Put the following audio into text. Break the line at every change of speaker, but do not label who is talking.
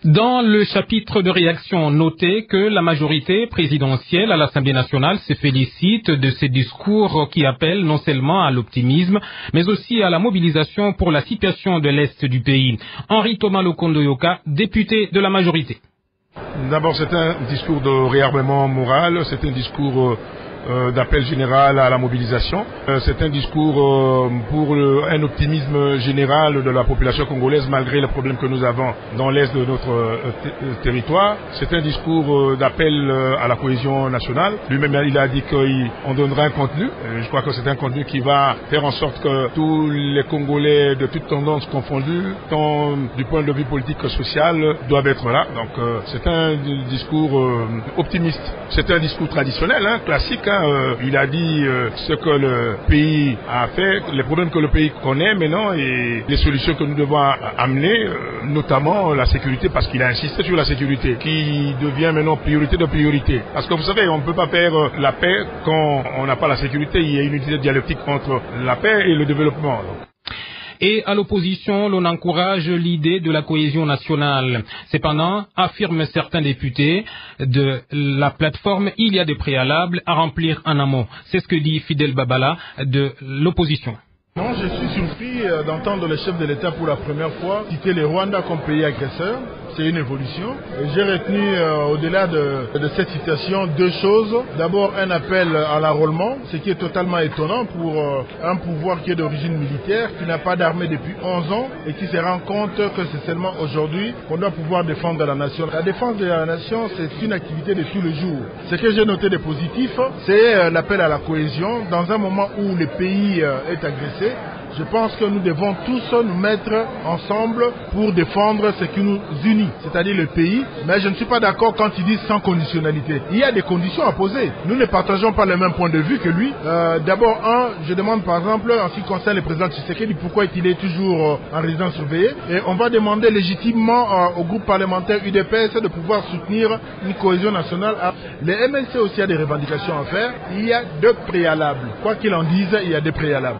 Dans le chapitre de réaction, notez que la majorité présidentielle à l'Assemblée nationale se félicite de ces discours qui appellent non seulement à l'optimisme, mais aussi à la mobilisation pour la situation de l'Est du pays. Henri Thomas Lokondoyoka, député de la majorité.
D'abord, c'est un discours de réarmement moral, c'est un discours d'appel général à la mobilisation. C'est un discours pour un optimisme général de la population congolaise malgré les problèmes que nous avons dans l'est de notre territoire. C'est un discours d'appel à la cohésion nationale. Lui-même, il a dit qu'on donnera un contenu. Je crois que c'est un contenu qui va faire en sorte que tous les Congolais de toutes tendances confondues, tant du point de vue politique que social, doivent être là. Donc c'est un discours optimiste. C'est un discours traditionnel, classique. Il a dit ce que le pays a fait, les problèmes que le pays connaît maintenant et les solutions que nous devons amener, notamment la sécurité, parce qu'il a insisté sur la sécurité, qui devient maintenant priorité de priorité. Parce que vous savez, on ne peut pas faire la paix quand on n'a pas la sécurité. Il y a une unité dialectique entre la paix et le développement.
Et à l'opposition, l'on encourage l'idée de la cohésion nationale. Cependant, affirment certains députés de la plateforme, il y a des préalables à remplir en amont. C'est ce que dit Fidel Babala de l'opposition.
Non, je suis surpris d'entendre le chef de l'État pour la première fois citer le Rwanda comme pays agresseur. C'est une évolution. J'ai retenu au-delà de cette citation deux choses. D'abord un appel à l'enrôlement, ce qui est totalement étonnant pour un pouvoir qui est d'origine militaire, qui n'a pas d'armée depuis 11 ans et qui se rend compte que c'est seulement aujourd'hui qu'on doit pouvoir défendre la nation. La défense de la nation, c'est une activité de tous les jours. Ce que j'ai noté de positif, c'est l'appel à la cohésion. Dans un moment où le pays est agressé, je pense que nous devons tous nous mettre ensemble pour défendre ce qui nous unit, c'est-à-dire le pays. Mais je ne suis pas d'accord quand ils disent sans conditionnalité. Il y a des conditions à poser. Nous ne partageons pas le même point de vue que lui. D'abord, je demande par exemple, en ce qui concerne le président Tshisekedi, pourquoi il est toujours en résidence surveillée. Et on va demander légitimement au groupe parlementaire UDPS de pouvoir soutenir une cohésion nationale. Le MLC aussi a des revendications à faire. Il y a deux préalables. Quoi qu'il en dise, il y a des préalables.